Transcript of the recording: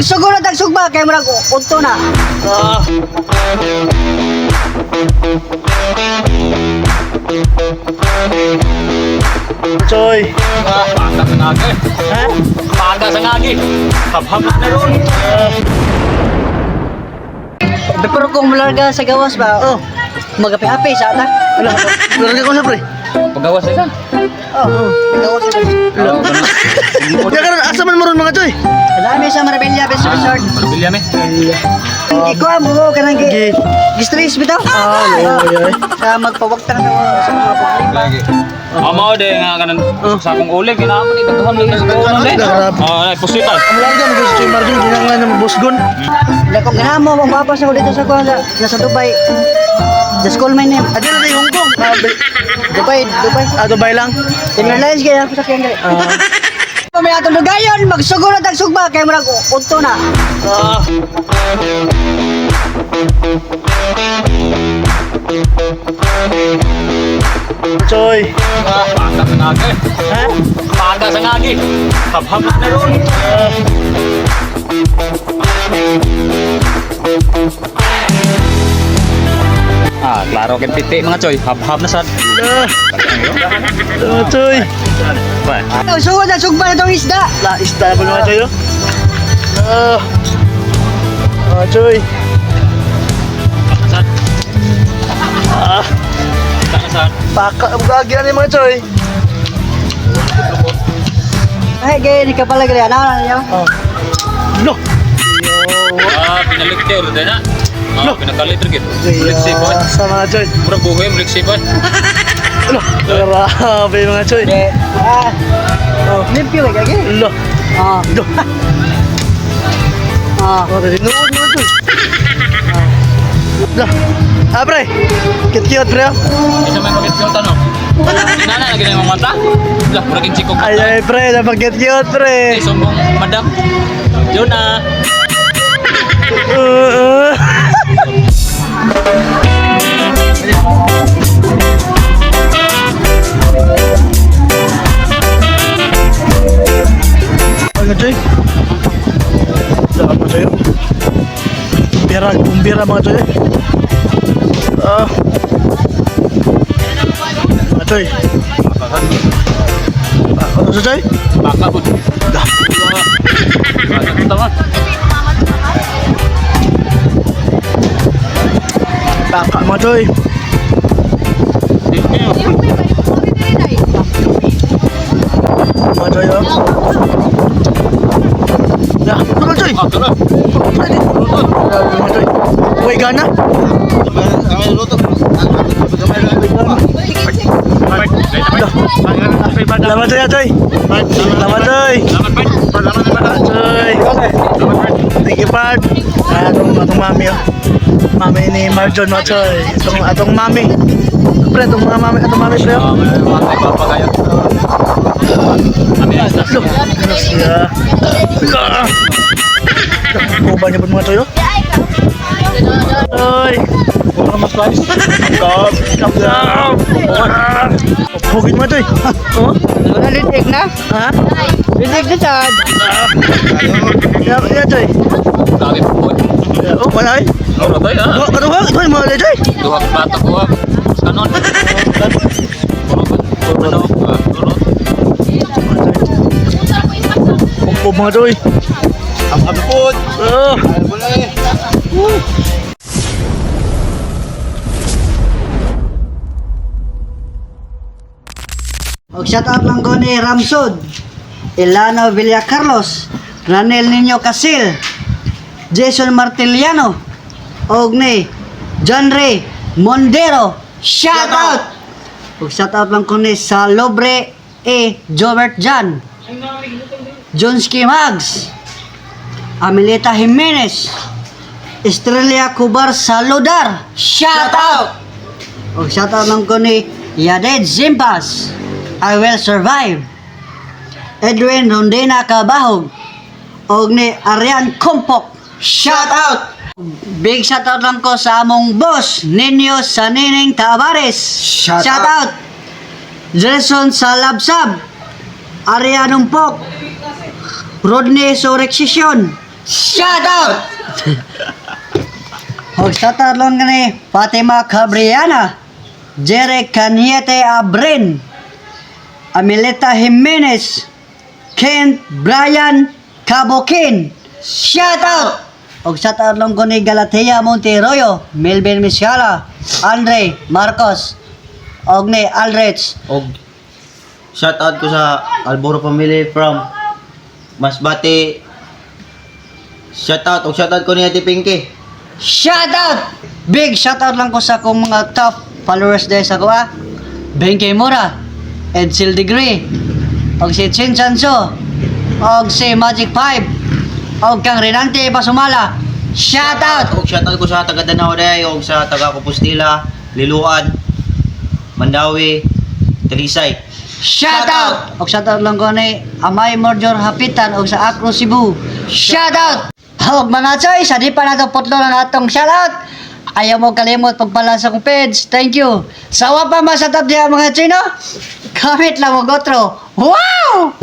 Suguro tag sugba kay murag unto na. Choy. Paanda sa ngagi. Ha? Paanda sa ngagi. Habhabot na ron. Pero kung mularga sa gawas ba, Oh. magapi-api sa ata. Ano? Larga ko sa pre. Pagawas na ka. Oh, gawas sa gawas. Ya karon asa man mo ron mga Choy? Dami sa Marbella Best Resort. Marbilya me. Ikaw mo kanang Gi. gistress bitaw. Ay. Sa magpawagtang sa mga problema. Lagi. Amo de nga kanan sa akong uling kinaabot itaghan lang sa kuno de. Grabe. Nay pusitan. Ang larga mo gusto Choy Marjun ginanglan na mabusgon. Kung ganahan mo, mapapas ako dito sa kuha nasa Dubai. Just call my name. Adil na Hong Kong. Dubai. Dubai lang. Timberlines kaya ako sa kanya. Kung may atong lugayon, magsuguro tag sugba kay murag unto na. Choy. Paanda sa ngagi. Ha? Paanda sa ngagi. Habhabot na ron. Klaro ken piti mga choy. Habhab na sad. Choy. Ba. Suguro tag sugba na itong isda. La ista ko mga Choy. Choy. Sad. Ah, Sad. baka gagi ni mga Choy. Ay, gaya ni kapala gali. Ano niyo? No. Pinalikte ulit na. Pinakalit rin gitu. Muliksi po. Sa mga Choy. Murag buhay, muliksi po. Ano? Grabe mga Choy. Limpyo kay gagi. Lo. Ah. Do. Ah. Oh, dari nuod mo Choy. Dah. Pre. Kit-kit pre. Isa may magit yung tanong. Sinana, lagi na yung mata. Lah, murag yung chikog Ay mata. ay pre, dapat kit-kit pre. Sombong madam. Yun na. Ano Choy? Dapat mo Choy. Kumbira mga Choy. Mga Choy. Ano sa Choy? Baka po. Dah. Baka po tama. Baka mga Choy. Mga Choy oh. Dah. Ano Choy? Ah, tara. Pwede. Grabe mga Choy. Uy gana. Selamat Choy Choy. Selamat Choy. Choy. Thank you Pat. Atong mami oh. Mami ni Marjon no Choy. Atong mami. Pre atong mga mami atong mami pre. Ah, may mga papa kayo. Kami ay Look. Ano siya? Kuba niya po mga Choy oh. Choy. Puro mas guys. Kap. Hugin mo Choy. Oh? Nalitig na? Ha? Litig na sad. Ya Choy. Sabi po. Oh, wala ay. Ano tayo ha? Ano ba? Ito mo ulit Choy. Duha ka bata ko ha. Kanon. Puro. Puro. Pupog mga Choy. Ang food. Oh. Og shout out lang ko ni Ramsod, Ilano Villacarlos, Ranel Niño Casil, Jason Martiliano, og ni John Ray Mondero. Shout out! Og shout out lang ko ni Salobre Jobert Jan, Jonski Mags, Amelita Jimenez, Estrella Cubar Saludar. Shout out! Og shout out lang ko ni Yaded Zimpas, I Will Survive, Edwin Rondena Cabahog, og ni Arian Kompok. Shout out! Big shout out lang ko sa among boss, Ninyo Sanining Tavares. Shout out! Jason Salabsab, Arianong Pok, Rodney Soreksisyon, Shout out! Og shoutout lang gani Fatima Cabriana, Jere Caniete Abrin, Amelita Jimenez, Kent Brian Cabokin. Shout out! Og shoutout lang ko ni Galatea Monteroyo, Melvin Misiala, Andre Marcos, og ni Aldrich. Og shout out ko sa Alboro family from Masbate. Shout out ko ni Ate Pinky. Shout out! Big shout out lang ko sa akong mga top followers dahil sa kuha. Benke Mura, Edsel Degree, og si Chin Chanso, og si Magic 5, og kang Renante Basumala. Shout out! Og shout out ko sa taga Danao day og sa taga Compostela, Liluan, Mandawi, Talisay. Shout out! Og shout out lang ko ni Amay Morjor Hapitan og sa Acro Cebu. Shout out! Og mga choy, sa di pa nato putlo ng atong shout out. Ayaw mo kalimot pagpala sa kong page. Thank you. Sawa pa masatap diya mga choy no? Comment lang mo gotro. Wow!